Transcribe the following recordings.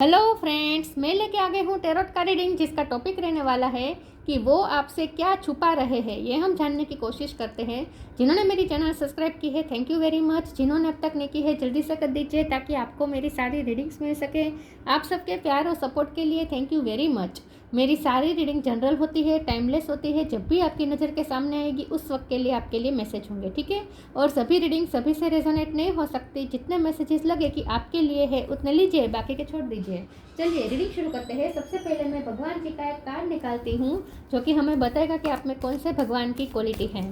Hello friends, मैं लेके आ गई हूँ टेरोट का रीडिंग, जिसका टॉपिक रहने वाला है कि वो आपसे क्या छुपा रहे हैं। ये हम जानने की कोशिश करते हैं। जिन्होंने मेरी चैनल सब्सक्राइब की है, थैंक यू वेरी मच। जिन्होंने अब तक नहीं की है, जल्दी से कर दीजिए ताकि आपको मेरी सारी रीडिंग्स मिल सके। आप सबके प्यार और सपोर्ट के लिए थैंक यू वेरी मच। मेरी सारी रीडिंग जनरल होती है, टाइमलेस होती है। जब भी आपकी नज़र के सामने आएगी उस वक्त के लिए आपके लिए मैसेज होंगे, ठीक है। और सभी रीडिंग सभी से रेजोनेट नहीं हो सकती। जितने मैसेजेस लगे कि आपके लिए है उतने लीजिए, बाकी के छोड़ दीजिए। चलिए रीडिंग शुरू करते हैं। सबसे पहले मैं भगवान जी का एक कार्ड निकालती हूँ, जो कि हमें बताएगा कि आप में कौन से भगवान की क्वालिटी है।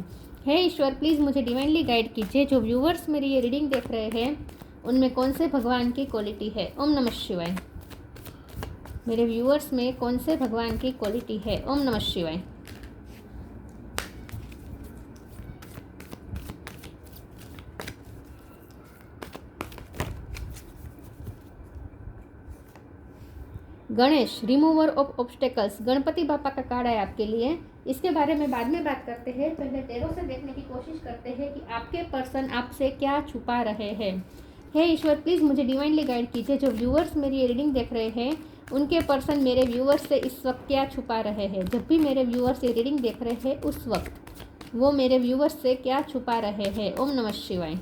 हे ईश्वर, प्लीज़ मुझे डिवाइनली गाइड कीजिए। जो व्यूवर्स मेरी ये रीडिंग देख रहे हैं उनमें कौन से भगवान की क्वालिटी है। ओम नमः शिवाय। मेरे व्यूअर्स में कौन से भगवान की क्वालिटी है। ओम नमः शिवाय। Ganesh, remover of obstacles. Ganpati बापा का कार्ड है आपके लिए। इसके बारे में बाद में बात करते हैं। पहले टेरो से देखने की कोशिश करते हैं कि आपके पर्सन आपसे क्या छुपा रहे हैं। हे ईश्वर, प्लीज़ मुझे डिवाइनली गाइड कीजिए। जो व्यूअर्स मेरी ये रीडिंग देख रहे हैं उनके पर्सन मेरे व्यूअर्स से इस वक्त क्या छुपा रहे हैं। जब भी मेरे व्यूअर्स ये रीडिंग देख रहे हैं उस वक्त वो मेरे व्यूअर्स से क्या छुपा रहे हैं। ओम नमः शिवाय।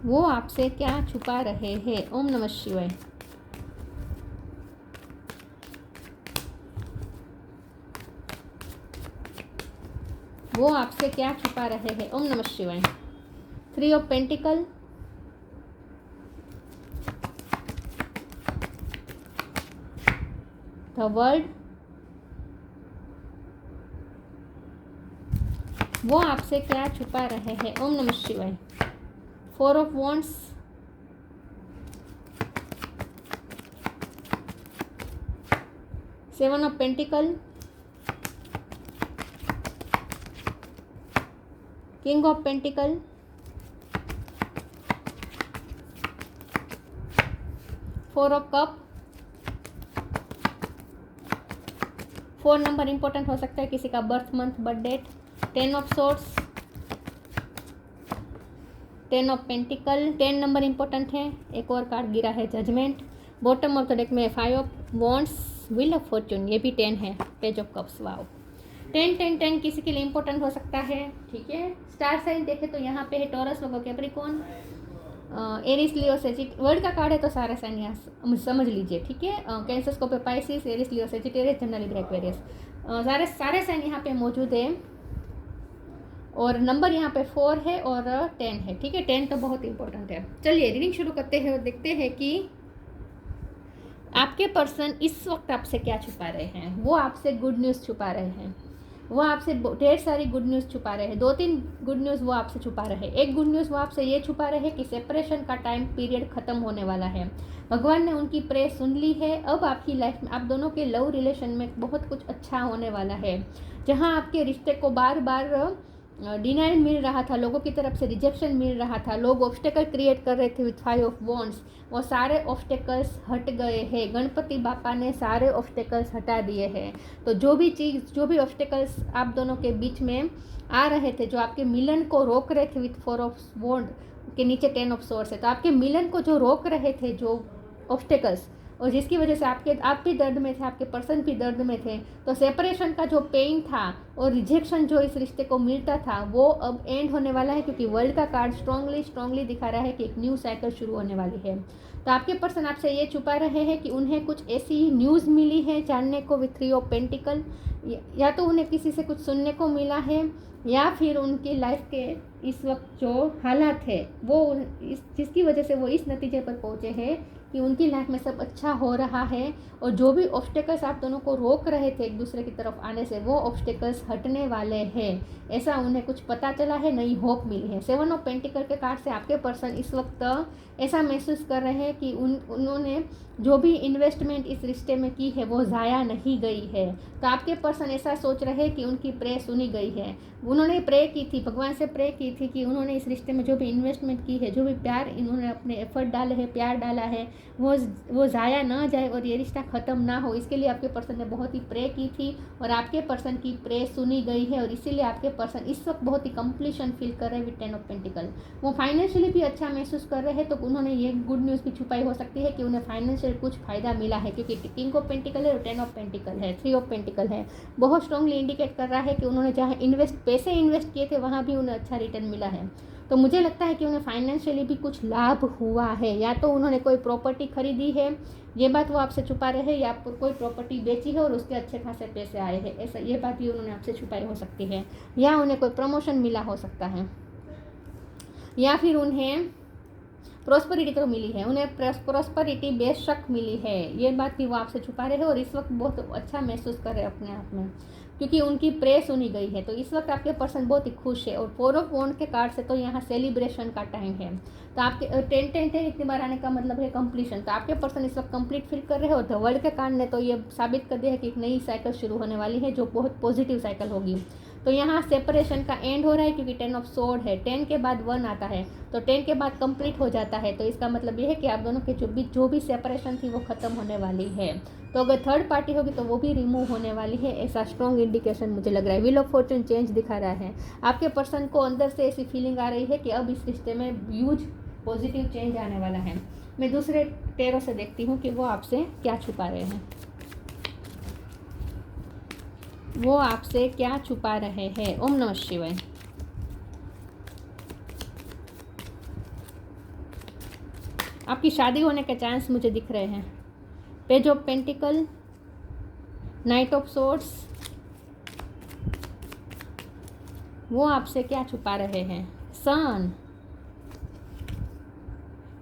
वो आपसे क्या छुपा रहे हैं। ओम नमः शिवाय। वो आपसे क्या छुपा रहे हैं। ओम नमः शिवाय। 3 ऑफ पेंटिकल, द वर्ल्ड। वो आपसे क्या छुपा रहे हैं। ओम नमः शिवाय। 4 of wands, 7 of pentacles, king of pentacles, 4 of cup. 4 number important हो सकता है किसी का birth month, birth date. 10 of swords, 10 of pentacles, 10 number important है। एक और कार्ड गिरा है, judgement. Bottom of the deck में 5 of wands, wheel of fortune, ये भी 10 है। Page of cups, wow. 10 10 10 किसी के लिए इंपॉर्टेंट हो सकता है, ठीक है। स्टार साइन देखे तो यहाँ पे है टॉरस, वर्गो, कैप्रिकॉर्न, एरिस, लियो, सेजिट। वर्ल्ड का कार्ड है तो सारे साइन यहाँ समझ लीजिए, ठीक है। कैंसर, स्कॉर्पियो, पाइसिस, एरिस, लियो, सेजिटेरियस, जनरल, लिब्रा, एक्वेरियस, सारे साइन यहाँ पे मौजूद है। और नंबर यहाँ पे 4 है और 10 है, ठीक है। 10 तो बहुत इंपॉर्टेंट है। चलिए रीडिंग शुरू करते हैं और देखते हैं कि आपके पर्सन इस वक्त आपसे क्या छुपा रहे हैं। वो आपसे गुड न्यूज़ छुपा रहे हैं। वो आपसे ढेर सारी गुड न्यूज़ छुपा रहे हैं। 2-3 गुड न्यूज़ वो आपसे छुपा रहे हैं। एक गुड न्यूज़ वो आपसे ये छुपा रहे हैं कि सेपरेशन का टाइम पीरियड ख़त्म होने वाला है। भगवान ने उनकी प्रे सुन ली है। अब आपकी लाइफ में आप दोनों के लव रिलेशन में बहुत कुछ अच्छा होने वाला है। जहाँ आपके रिश्ते को बार बार डिनाइल मिल रहा था, लोगों की तरफ से रिजेक्शन मिल रहा था, लोग ऑब्स्टेकल क्रिएट कर रहे थे विथ 5 ऑफ वॉन्ड्स, वो सारे ऑब्स्टेकल्स हट गए हैं। गणपति बापा ने सारे ऑब्स्टेकल्स हटा दिए हैं। तो जो भी ऑब्स्टेकल्स आप दोनों के बीच में आ रहे थे, जो आपके मिलन को रोक रहे थे विथ 4 ऑफ वॉन्ड के नीचे 10 ऑफ सोर्स है, तो आपके मिलन को जो रोक रहे थे जो ऑब्स्टेकल्स, और जिसकी वजह से आप भी दर्द में थे, आपके पर्सन भी दर्द में थे, तो सेपरेशन का जो पेन था और रिजेक्शन जो इस रिश्ते को मिलता था वो अब एंड होने वाला है। क्योंकि वर्ल्ड का कार्ड स्ट्रांगली दिखा रहा है कि एक न्यू साइकिल शुरू होने वाली है। तो आपके पर्सन आपसे ये छुपा रहे हैं कि उन्हें कुछ ऐसी न्यूज़ मिली है जानने को विथ 3 ऑफ पेंटिकल, या तो उन्हें किसी से कुछ सुनने को मिला है, या फिर उनकी लाइफ के इस वक्त जो हालात है वो जिसकी वजह से वो इस नतीजे पर पहुँचे हैं कि उनकी लाइफ में सब अच्छा हो रहा है। और जो भी ऑब्स्टेकल्स आप दोनों को रोक रहे थे एक दूसरे की तरफ आने से, वो ऑब्स्टेकल्स हटने वाले हैं, ऐसा उन्हें कुछ पता चला है, नई होप मिली है। 7 ऑफ पेंटिकल के कार्ड से आपके पर्सन इस वक्त ऐसा महसूस कर रहे हैं कि उन्होंने जो भी इन्वेस्टमेंट इस रिश्ते में की है वो ज़ाया नहीं गई है। तो आपके पर्सन ऐसा सोच रहे हैं कि उनकी प्रे सुनी गई है। उन्होंने प्रे की थी, भगवान से प्रे की की थी कि उन्होंने इस रिश्ते में जो भी इन्वेस्टमेंट की है, जो भी प्यार इन्होंने अपने एफर्ट डाले हैं, प्यार डाला है, वो ज़ाया ना जाए और ये रिश्ता ख़त्म ना हो, इसके लिए आपके पर्सन ने बहुत ही प्रे की थी और आपके पर्सन की प्रे सुनी गई है। और इसीलिए आपके पर्सन इस वक्त बहुत ही कंप्लीशन फील कर रहे हैं विद 10 ऑफ पेंटिकल। वो फाइनेंशियली भी अच्छा महसूस कर रहे हैं, तो उन्होंने ये गुड न्यूज़ भी छुपाई हो सकती है कि उन्हें फाइनेंशियल कुछ फ़ायदा मिला है, क्योंकि किंग ऑफ पेंटिकल है और 10 ऑफ पेंटिकल है, 3 ऑफ पेंटिकल है। बहुत स्ट्रांगली इंडिकेट कर रहा है कि उन्होंने जहाँ पैसे इन्वेस्ट किए थे वहाँ भी उन्हें अच्छा रिटर्न मिला है। तो मुझे लगता है कि उन्हें फाइनेंशियली भी कुछ लाभ हुआ है, या तो उन्होंने कोई प्रॉपर्टी खरीदी है, ये बात वो आपसे छुपा रहे हैं, या कोई प्रॉपर्टी बेची है और उसके अच्छे खासे पैसे आए हैं, ऐसा ये बात भी उन्होंने आपसे छुपाई हो सकती है। या उन्हें कोई प्रमोशन मिला हो सकता है, या फिर उन्हें प्रॉस्पेरिटी तो मिली है, उन्हें प्रॉस्पेरिटी बेशक मिली है, ये बात भी वो आपसे छुपा रहे हैं और इस वक्त बहुत अच्छा महसूस कर रहे हैं अपने आप में, क्योंकि उनकी प्रे सुनी गई है। तो इस वक्त आपके पर्सन बहुत ही खुश है। और 4 ऑफ वॉन्ड के कार्ड से तो यहाँ सेलिब्रेशन का टाइम है। तो आपके 10 इतनी बार आने का मतलब है कंप्लीशन। तो आपके पर्सन इस वक्त कंप्लीट फील कर रहे हैं और द वर्ल्ड के कार्ड ने तो ये साबित कर दिया है कि एक नई साइकिल शुरू होने वाली है, जो बहुत पॉजिटिव साइकिल होगी। तो यहाँ सेपरेशन का एंड हो रहा है, क्योंकि 10 ऑफ सोर्ड है, 10 के बाद 1 आता है, तो 10 के बाद कंप्लीट हो जाता है। तो इसका मतलब ये है कि आप दोनों के जो भी सेपरेशन थी वो ख़त्म होने वाली है। तो अगर थर्ड पार्टी होगी तो वो भी रिमूव होने वाली है, ऐसा स्ट्रॉन्ग इंडिकेशन मुझे लग रहा है। व्हील ऑफ फॉर्चून चेंज दिखा रहा है। आपके पर्सन को अंदर से ऐसी फीलिंग आ रही है कि अब इस रिश्ते में ह्यूज पॉजिटिव चेंज आने वाला है। मैं दूसरे टेरो से देखती हूँ कि वो आपसे क्या छुपा रहे हैं। वो आपसे क्या छुपा रहे हैं। ओम नमः शिवाय। आपकी शादी होने के चांस मुझे दिख रहे हैं। Page of pentacle, knight of swords, वो आपसे क्या छुपा रहे हैं। Sun,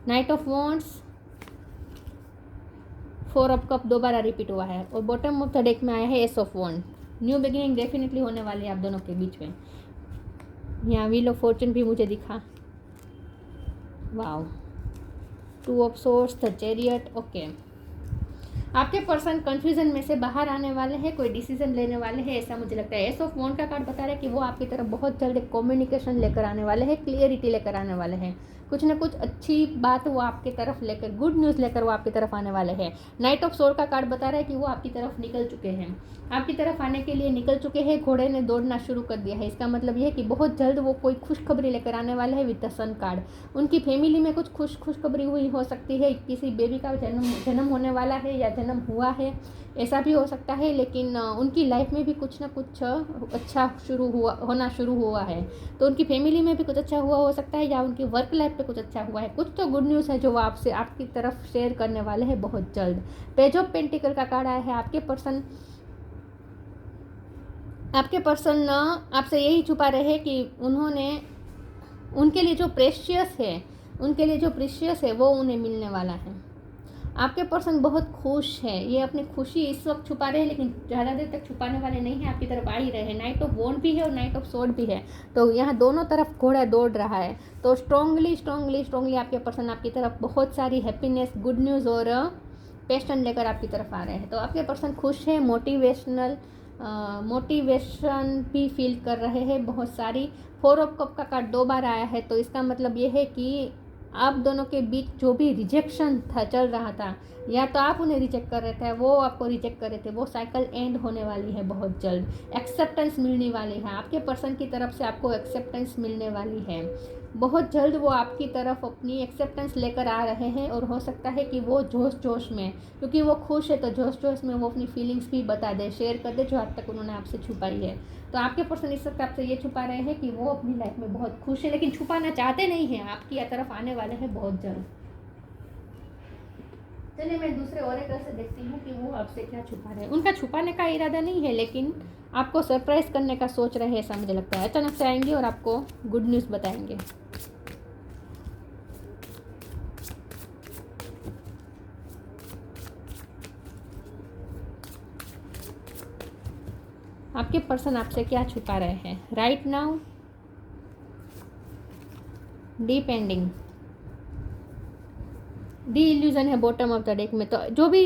knight of wands, 4 of cup दोबारा रिपीट हुआ है और बॉटम ऑफ द डेक में आया है ace of wand. New beginning definitely होने वाली है आप दोनों के बीच में। यहाँ व्हील ऑफ फॉर्चून भी मुझे दिखा। Wow, 2 of swords, the chariot. Okay, आपके पर्सन कंफ्यूजन में से बाहर आने वाले हैं, कोई डिसीजन लेने वाले हैं, ऐसा मुझे लगता है। एस ऑफ वॉन्ड का कार्ड बता रहा है कि वो आपकी तरफ बहुत जल्द एक कम्युनिकेशन लेकर आने वाले हैं, क्लियरिटी लेकर आने वाले हैं, कुछ ना कुछ अच्छी बात वो आपकी तरफ लेकर, गुड न्यूज़ लेकर वो आपकी तरफ आने वाले हैं। नाइट ऑफ सोर्ड का कार्ड बता रहा है कि वो आपकी तरफ निकल चुके हैं, आपकी तरफ आने के लिए निकल चुके हैं, घोड़े ने दौड़ना शुरू कर दिया है। इसका मतलब ये है कि बहुत जल्द वो कोई खुशखबरी लेकर आने वाले हैं विद द सन कार्ड। उनकी फैमिली में कुछ खुशखबरी हुई हो सकती है, किसी बेबी का जन्म होने वाला है या जन्म हुआ है, ऐसा भी हो सकता है। लेकिन उनकी लाइफ में भी कुछ ना कुछ अच्छा होना शुरू हुआ है। तो उनकी फैमिली में भी कुछ अच्छा हुआ हो सकता है, या उनकी वर्क लाइफ पे कुछ अच्छा हुआ है। कुछ तो गुड न्यूज़ है जो वो आपसे आपकी तरफ शेयर करने वाले हैं बहुत जल्द। पेज ऑफ पेंटिकल का कार्ड आया है। आपके पर्सन आपसे यही छुपा रहे कि उनके लिए जो प्रेशियस है वो उन्हें मिलने वाला है। आपके पर्सन बहुत खुश है, ये अपनी खुशी इस वक्त छुपा रहे हैं, लेकिन ज़्यादा देर तक छुपाने वाले नहीं है, आपकी तरफ आ ही रहे हैं। नाइट ऑफ वॉन्ड भी है और नाइट ऑफ सोर्ड भी है, तो यहाँ दोनों तरफ घोड़ा दौड़ रहा है। तो स्ट्रांगली आपके पर्सन आपकी तरफ बहुत सारी हैप्पीनेस, गुड न्यूज़ और पैशन लेकर आपकी तरफ आ रहे हैं। तो आपके पर्सन खुश है, मोटिवेशन भी फील कर रहे हैं बहुत सारी। 4 ऑफ कप का कार्ड 2 बार आया है, तो इसका मतलब ये है कि आप दोनों के बीच जो भी रिजेक्शन था, चल रहा था, या तो आप उन्हें रिजेक्ट कर रहे थे, वो आपको रिजेक्ट कर रहे थे, वो साइकिल एंड होने वाली है बहुत जल्द। एक्सेप्टेंस मिलने वाली है, आपके पर्सन की तरफ से आपको एक्सेप्टेंस मिलने वाली है बहुत जल्द। वो आपकी तरफ अपनी एक्सेप्टेंस लेकर आ रहे हैं, और हो सकता है कि वो जोश में, क्योंकि वो खुश है तो जोश में वो अपनी फीलिंग्स भी बता दे, शेयर कर दे, जो आज तक उन्होंने आपसे छुपाई है। तो आपके पर्सन इस वक्त आपसे ये छुपा रहे हैं कि वो अपनी लाइफ में बहुत खुश है, लेकिन छुपाना चाहते नहीं हैं, आपकी तरफ आने वाले हैं बहुत जल्द। चलिए मैं दूसरे ओरेकल से देखती हूँ कि वो आपसे क्या छुपा रहे हैं। उनका छुपाने का इरादा नहीं है, लेकिन आपको सरप्राइज करने का सोच रहे हैं, ऐसा मुझे लगता है। अचानक से आएंगे और आपको गुड न्यूज़ बताएंगे। आपके पर्सन आपसे क्या छुपा रहे हैं। Right now, deep ending, D illusion है बॉटम ऑफ द डेक में। तो जो भी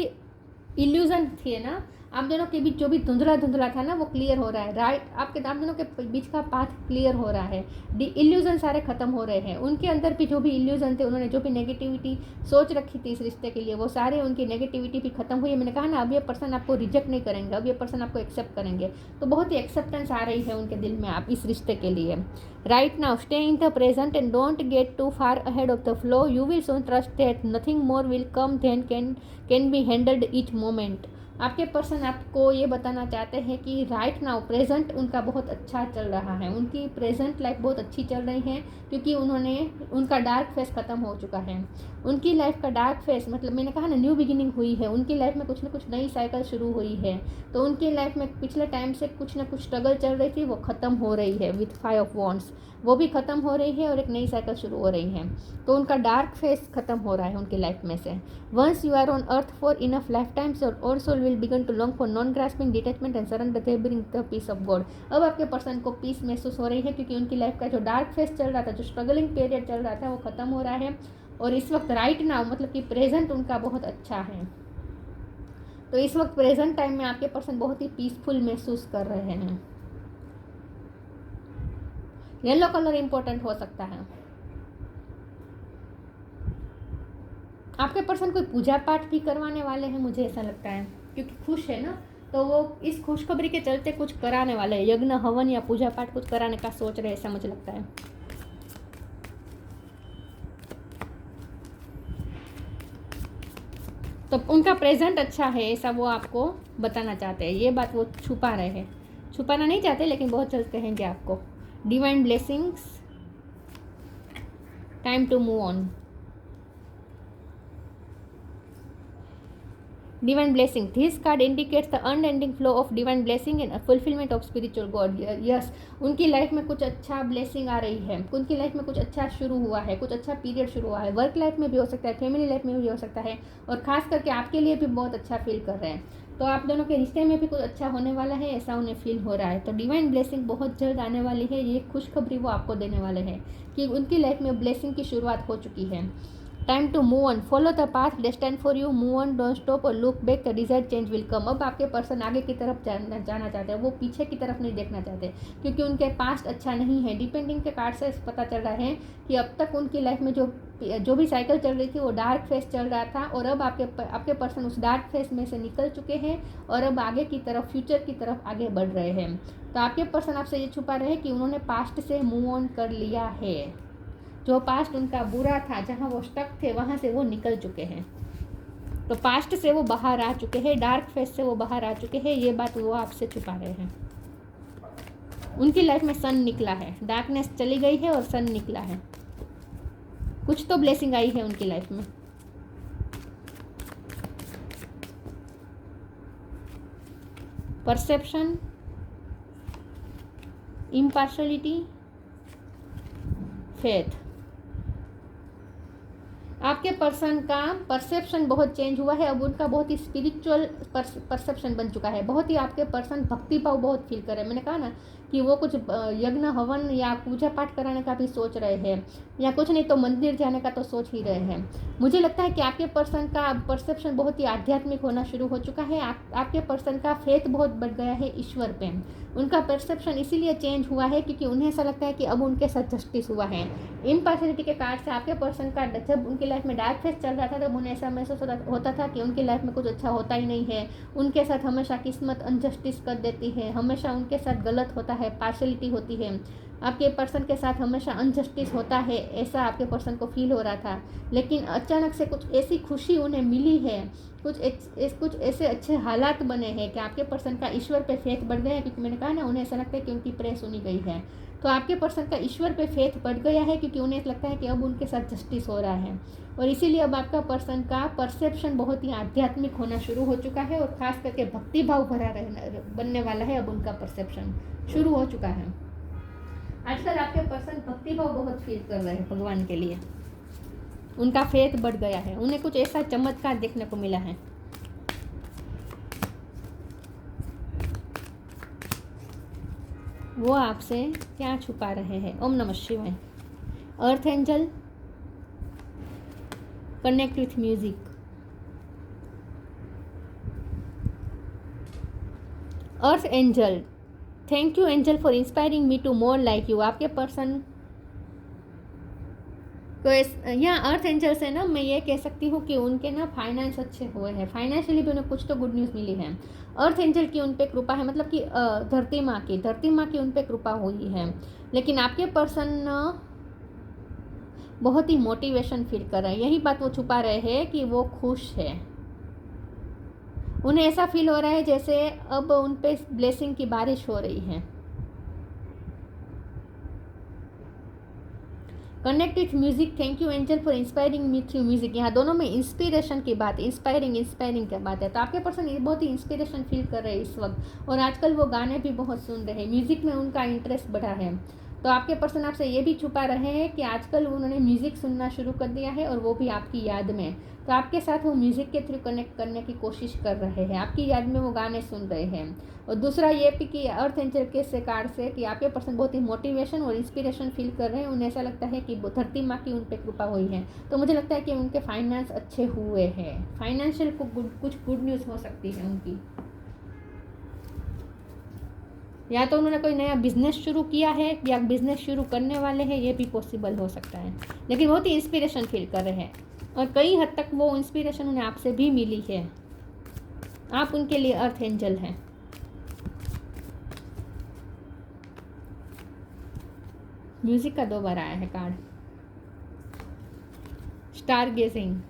इल्यूजन थी ना, आप दोनों के बीच जो भी धुंधला धुंधला था ना वो क्लियर हो रहा है, राइट। आप दोनों के बीच का पाथ क्लियर हो रहा है, इल्यूजन सारे खत्म हो रहे हैं। उनके अंदर भी जो भी इल्यूजन थे, उन्होंने जो भी नेगेटिविटी सोच रखी थी इस रिश्ते के लिए, वो सारे उनकी नेगेटिविटी भी खत्म हुई है। मैंने कहा ना, अब ये पर्सन आपको रिजेक्ट नहीं करेंगे, अब ये पर्सन आपको एक्सेप्ट करेंगे। तो बहुत ही एक्सेप्टेंस आ रही है उनके दिल में आप इस रिश्ते के लिए। Right now stay in the present and don't get too far ahead of the flow. You will soon trust that nothing more will come than can be handled each moment. आपके पर्सन आपको ये बताना चाहते हैं कि right now present उनका बहुत अच्छा चल रहा है, उनकी प्रेजेंट लाइफ बहुत अच्छी चल रही है, क्योंकि उनका डार्क फेस ख़त्म हो चुका है। उनकी लाइफ का डार्क फेस मतलब मैंने कहा ना, न्यू बिगिनिंग हुई है, उनकी लाइफ में कुछ ना कुछ नई साइकिल शुरू हुई है। तो उनकी लाइफ में पिछले टाइम से कुछ ना कुछ स्ट्रगल चल रही थी, वो ख़त्म हो रही है विथ 5 ऑफ वॉन्ड्स, वो भी ख़त्म हो रही है और एक नई साइकिल शुरू हो रही है। तो उनका डार्क फेस ख़त्म हो रहा है उनकी लाइफ में से। Once you are on earth for enough life times और soul will begin to long for non grasping detachment and surrender they bring the peace of God. अब आपके पर्सन को पीस महसूस हो रही है, क्योंकि उनकी लाइफ का जो डार्क फेस चल रहा था, जो स्ट्रगलिंग पीरियड चल रहा था, वो ख़त्म हो रहा है। और इस वक्त राइट नाउ मतलब कि प्रेजेंट उनका बहुत अच्छा है। तो इस वक्त प्रेजेंट टाइम में आपके पर्सन बहुत ही पीसफुल महसूस कर रहे हैं। येलो कलर इंपॉर्टेंट हो सकता है। आपके पर्सन कोई पूजा पाठ भी करवाने वाले हैं, मुझे ऐसा लगता है, क्योंकि खुश है ना, तो वो इस खुशखबरी के चलते कुछ कराने वाले हैं, यज्ञ हवन या पूजा पाठ कुछ कराने का सोच रहे हैं, ऐसा मुझे लगता है। तो उनका प्रेजेंट अच्छा है, ऐसा वो आपको बताना चाहते हैं। ये बात वो छुपा रहे हैं, छुपाना नहीं चाहते, लेकिन बहुत जल्द कहेंगे आपको। Divine blessings, time to move on. Divine blessing. This card indicates the unending flow of divine blessing and fulfillment of spiritual God. Yes, उनकी लाइफ में कुछ अच्छा ब्लेसिंग आ रही है, उनकी लाइफ में कुछ अच्छा शुरू हुआ है, कुछ अच्छा पीरियड शुरू हुआ है। वर्क लाइफ में भी हो सकता है, फैमिली लाइफ में भी हो सकता है, और खास करके आपके लिए भी बहुत अच्छा फील कर रहे हैं। तो आप दोनों के रिश्ते में भी कुछ अच्छा होने वाला है, ऐसा उन्हें फील हो रहा है। तो डिवाइन ब्लेसिंग बहुत जल्द आने वाली है, ये खुशखबरी वो आपको देने वाले हैं कि उनकी लाइफ में ब्लेसिंग की शुरुआत हो चुकी है। Time to move on, follow the path destined for you, move on, don't stop और look back, the desired change will come. अब आपके पर्सन आगे की तरफ जाना चाहते हैं, वो पीछे की तरफ नहीं देखना चाहते, क्योंकि उनके पास्ट अच्छा नहीं है। डिपेंडिंग के कार्ड से पता चल रहा है कि अब तक उनकी लाइफ में जो भी साइकिल चल रही थी वो डार्क फेस चल रहा था, और अब आपके पर्सन उस डार्क फेस में से निकल चुके हैं और अब आगे की तरफ, फ्यूचर की तरफ आगे बढ़ रहे हैं। तो आपके पर्सन आपसे ये छुपा रहे हैं कि उन्होंने पास्ट से मूव ऑन कर लिया है। जो पास्ट उनका बुरा था, जहाँ वो स्टक थे, वहाँ से वो निकल चुके हैं। तो पास्ट से वो बाहर आ चुके हैं, डार्क फेस से वो बाहर आ चुके हैं, ये बात वो आपसे छुपा रहे हैं। उनकी लाइफ में सन निकला है, डार्कनेस चली गई है और सन निकला है। कुछ तो ब्लेसिंग आई है उनकी लाइफ में। Perception, impartiality, faith. आपके पर्सन का परसेप्शन बहुत चेंज हुआ है, अब उनका बहुत ही स्पिरिचुअल परसेप्शन बन चुका है। बहुत ही आपके पर्सन भक्ति भाव बहुत फील कर रहे हैं। मैंने कहा ना कि वो कुछ यज्ञ हवन या पूजा पाठ कराने का भी सोच रहे हैं, या कुछ नहीं तो मंदिर जाने का तो सोच ही रहे हैं। मुझे लगता है कि आपके पर्सन का परसेप्शन बहुत ही आध्यात्मिक होना शुरू हो चुका है। आपके पर्सन का फेथ बहुत बढ़ गया है ईश्वर पे। उनका परसेप्शन इसीलिए चेंज हुआ है क्योंकि उन्हें ऐसा लगता है कि अब उनके साथ जस्टिस हुआ है। इम्पार्शलिटी के कार्ड से आपके पर्सन का, जब उनकी लाइफ में डार्क फेस चल रहा था तब उन्हें ऐसा महसूस होता था कि उनकी लाइफ में कुछ अच्छा होता ही नहीं है, उनके साथ हमेशा किस्मत अनजस्टिस कर देती है, हमेशा उनके साथ गलत होता है, पार्शलिटी होती है, आपके पर्सन के साथ हमेशा अनजस्टिस होता है, ऐसा आपके पर्सन को फील हो रहा था। लेकिन अचानक से कुछ ऐसी खुशी उन्हें मिली है, कुछ ऐसे अच्छे हालात बने हैं कि आपके पर्सन का ईश्वर पे फेथ बढ़ गया है। क्योंकि मैंने कहा ना, उन्हें ऐसा लगता है कि उनकी प्रेयर सुनी गई है। तो आपके पर्सन का ईश्वर पे फेथ बढ़ गया है क्योंकि उन्हें लगता है कि अब उनके साथ जस्टिस हो रहा है, और इसीलिए अब आपका पर्सन का परसेप्शन बहुत ही आध्यात्मिक होना शुरू हो चुका है, और ख़ास करके भक्ति भाव भरा बनने वाला है। अब उनका परसेप्शन शुरू हो चुका है। आजकल आपके पर्सन भक्ति भाव बहुत फील कर रहे हैं भगवान के लिए, उनका फेथ बढ़ गया है, उन्हें कुछ ऐसा चमत्कार देखने को मिला है। वो आपसे क्या छुपा रहे हैं? ओम नमः शिवाय। Earth angel, connect with music. Earth angel, thank you angel for inspiring me to more like you. आपके पर्सन को यहाँ अर्थ एंजल से ना मैं ये कह सकती हूँ कि उनके ना फाइनेंस अच्छे हुए हैं, फाइनेंशियली भी उन्हें कुछ तो गुड न्यूज़ मिली है। अर्थ एंजल की उन पे कृपा है, मतलब कि धरती माँ की उन पे कृपा हुई है। लेकिन आपके पर्सन बहुत ही मोटिवेशन फील कर रहे हैं, यही बात वो छुपा रहे हैं कि वो खुश है। उन्हें ऐसा फील हो रहा है जैसे अब उन पे ब्लेसिंग की बारिश हो रही है। Connect with music, thank you angel for inspiring me through music. यहाँ दोनों में इंस्पिरेशन की बात, इंस्पायरिंग की बात है। तो आपके पर्सन बहुत ही इंस्पिरेशन फील कर रहे हैं इस वक्त, और आजकल वो गाने भी बहुत सुन रहे हैं, म्यूजिक में उनका इंटरेस्ट बढ़ा है। तो आपके पर्सन आपसे ये भी छुपा रहे हैं कि आजकल उन्होंने म्यूज़िक सुनना शुरू कर दिया है, और वो भी आपकी याद में। तो आपके साथ वो म्यूज़िक के थ्रू कनेक्ट करने की कोशिश कर रहे हैं, आपकी याद में वो गाने सुन रहे हैं। और दूसरा ये भी कि अर्थ एंजल के से कार्ड से कि आपके पर्सन बहुत ही मोटिवेशन और इंस्पिरेशन फील कर रहे हैं। उन्हें ऐसा लगता है कि धरती माँ की उन पर कृपा हुई है। तो मुझे लगता है कि उनके फाइनेंस अच्छे हुए हैं, फाइनेंशियल कुछ गुड न्यूज़ हो सकती है उनकी। या तो उन्होंने कोई नया बिजनेस शुरू किया है या बिजनेस शुरू करने वाले हैं, ये भी पॉसिबल हो सकता है। लेकिन बहुत ही इंस्पिरेशन फील कर रहे हैं, और कई हद तक वो इंस्पिरेशन उन्हें आपसे भी मिली है। आप उनके लिए अर्थ एंजल हैं। म्यूजिक का 2 बार आया है card, star gazing.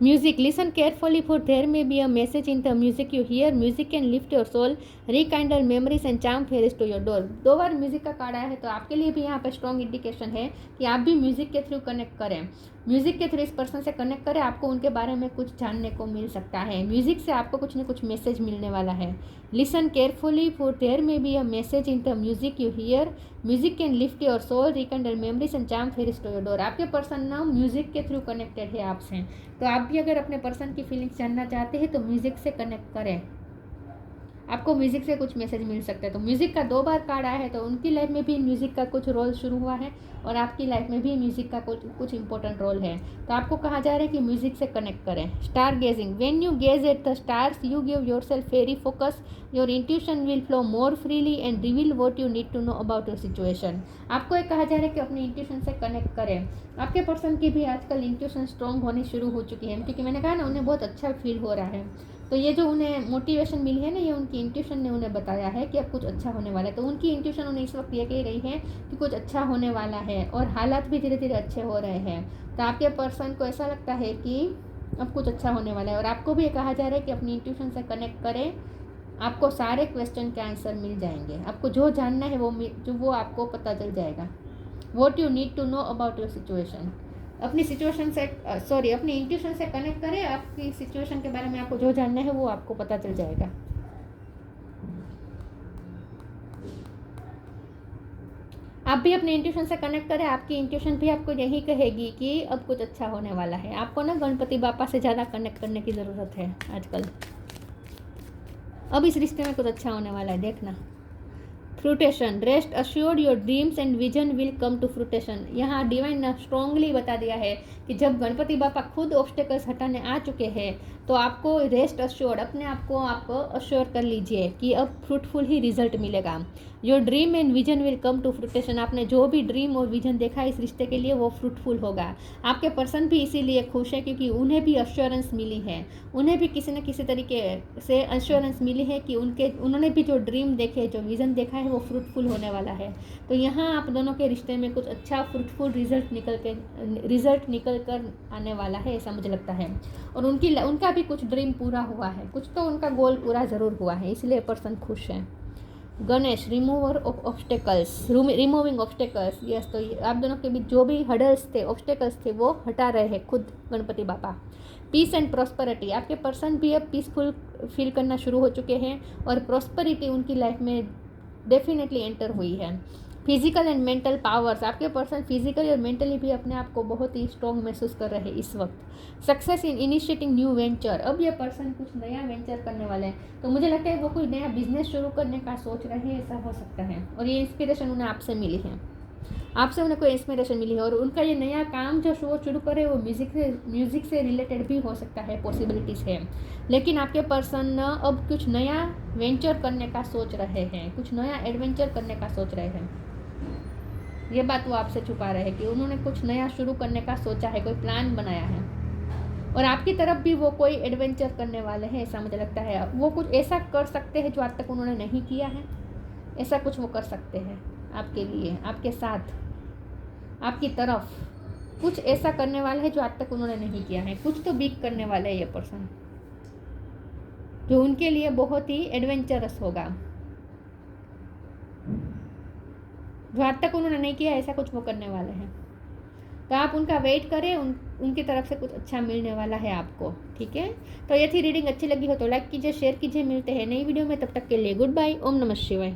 Music, listen carefully for there may be a message in the music you hear. Music can lift your soul, rekindle memories and charm fairies to your door. 2 bar music का card आया है, तो आपके लिए भी यहाँ पे strong indication है कि आप भी म्यूजिक के थ्रू कनेक्ट करें, म्यूजिक के थ्रू इस पर्सन से कनेक्ट करें। आपको उनके बारे में कुछ जानने को मिल सकता है, म्यूजिक से आपको कुछ न कुछ मैसेज मिलने वाला है। Listen carefully for there may be a message in the music you hear. Music can lift your soul, rekindle memories and charm fairies to your door. आपके पर्सन ना म्यूजिक के थ्रू कनेक्टेड है आपसे। तो आप भी अगर अपने पर्सन की फीलिंग्स जानना चाहते हैं तो म्यूजिक से कनेक्ट करें, आपको म्यूजिक से कुछ मैसेज मिल सकता है। तो म्यूजिक का 2 बार कार्ड आया है, तो उनकी लाइफ में भी म्यूजिक का कुछ रोल शुरू हुआ है, और आपकी लाइफ में भी म्यूजिक का कुछ इंपॉर्टेंट रोल है। तो आपको कहा जा रहा है कि म्यूजिक से कनेक्ट करें। Star gazing, when you gaze at the stars you give yourself very focus, your intuition will flow more freely and reveal what you need to know about your situation. आपको एक कहा जा रहा है कि अपने इंट्यूशन से कनेक्ट करें। आपके पर्सन की भी आजकल इंट्यूशन स्ट्रॉन्ग होनी शुरू हो चुकी है, क्योंकि मैंने कहा ना उन्हें बहुत अच्छा फील हो रहा है। तो ये जो उन्हें मोटिवेशन मिली है ना, ये उनकी इंट्यूशन ने उन्हें बताया है कि अब कुछ अच्छा होने वाला है। तो उनकी इंट्यूशन उन्हें इस वक्त ये कह रही है कि कुछ अच्छा होने वाला है, और हालात भी धीरे धीरे अच्छे हो रहे हैं। तो आपके पर्सन को ऐसा लगता है कि अब कुछ अच्छा होने वाला है, और आपको भी ये कहा जा रहा है कि अपनी इंट्यूशन से कनेक्ट करें। आपको सारे क्वेश्चन के आंसर मिल जाएंगे, आपको जो जानना है वो आपको पता चल जाएगा। What you need to know about your situation. अपनी सिचुएशन से अपनी इंट्यूशन से कनेक्ट करें, आपकी सिचुएशन के बारे में आपको जो जानना है वो आपको पता चल जाएगा। आप भी अपने इंट्यूशन से कनेक्ट करें, आपकी इंट्यूशन भी आपको यही कहेगी कि अब कुछ अच्छा होने वाला है। आपको ना गणपति बापा से ज़्यादा कनेक्ट करने की ज़रूरत है आजकल। अब इस रिश्ते में कुछ अच्छा होने वाला है, देखना। Fruition, rest assured your dreams and vision will come to fruition. यहाँ डिवाइन ने स्ट्रॉन्गली बता दिया है कि जब गणपति बापा खुद ऑब्स्टेकल्स हटाने आ चुके हैं, तो आपको रेस्ट अश्योर्ड, अपने आप को आप अश्योर कर लीजिए कि अब फ्रूटफुल ही रिजल्ट मिलेगा। Your dream and vision will come to fruition. आपने जो भी ड्रीम और विजन देखा है इस रिश्ते के लिए, वो फ्रूटफुल होगा। आपके पर्सन भी इसीलिए खुश है क्योंकि उन्हें भी अश्योरेंस मिली है, उन्हें भी किसी न किसी तरीके से अश्योरेंस मिली है कि उन्होंने भी जो ड्रीम देखे, जो विजन देखा है, वो फ्रूटफुल होने वाला है। तो यहाँ आप दोनों के रिश्ते में कुछ अच्छा फ्रूटफुल रिजल्ट निकल कर आने वाला है, ऐसा मुझे लगता है। और उनका भी कुछ ड्रीम पूरा हुआ है, कुछ तो उनका गोल पूरा ज़रूर हुआ है, इसलिए पर्सन खुश है। Ganesh, remover of obstacles, removing obstacles. Yes, तो आप दोनों के बीच जो भी हर्डल्स थे, ऑब्स्टेकल्स थे, वो हटा रहे हैं खुद गणपति बापा। पीस एंड प्रॉस्पेरिटी, आपके पर्सन भी अब पीसफुल फील करना शुरू हो चुके हैं, और प्रॉस्पेरिटी उनकी लाइफ में डेफिनेटली एंटर हुई है। फिजिकल एंड मेंटल पावर्स, आपके पर्सन फिजिकली और मेंटली भी अपने आप को बहुत ही स्ट्रॉन्ग महसूस कर रहे हैं इस वक्त। Success in initiating new venture, अब ये पर्सन कुछ नया वेंचर करने वाले हैं। तो मुझे लगता है वो कोई नया बिजनेस शुरू करने का सोच रहे हैं, ऐसा हो सकता है, और ये इंस्पिरेशन उन्हें आपसे मिली है। आपसे उन्हें कोई इंस्पिरेशन मिली है और उनका ये नया काम जो वो शुरू करे वो म्यूज़िक से रिलेटेड भी हो सकता है, पॉसिबिलिटीज़ है। लेकिन आपके पर्सन अब कुछ नया वेंचर करने का सोच रहे हैं, कुछ नया एडवेंचर करने का सोच रहे हैं। ये बात वो आपसे छुपा रहे हैं कि उन्होंने कुछ नया शुरू करने का सोचा है, कोई प्लान बनाया है और आपकी तरफ भी वो कोई एडवेंचर करने वाले हैं, ऐसा मुझे लगता है। वो कुछ ऐसा कर सकते हैं जो आज तक उन्होंने नहीं किया है, ऐसा कुछ वो कर सकते हैं आपके लिए, आपके साथ, आपकी तरफ कुछ ऐसा करने वाला है जो आज तक उन्होंने नहीं किया है। कुछ तो बिग करने वाले है ये पर्सन, जो उनके लिए बहुत ही एडवेंचरस होगा, जो आज तक उन्होंने नहीं किया, ऐसा कुछ वो करने वाले हैं। तो आप उनका वेट करें, उनकी तरफ से कुछ अच्छा मिलने वाला है आपको, ठीक है। तो ये थी रीडिंग, अच्छी लगी हो तो लाइक कीजिए, शेयर कीजिए। मिलते हैं नई वीडियो में, तब तक के लिए गुड बाय। ओम नमः शिवाय।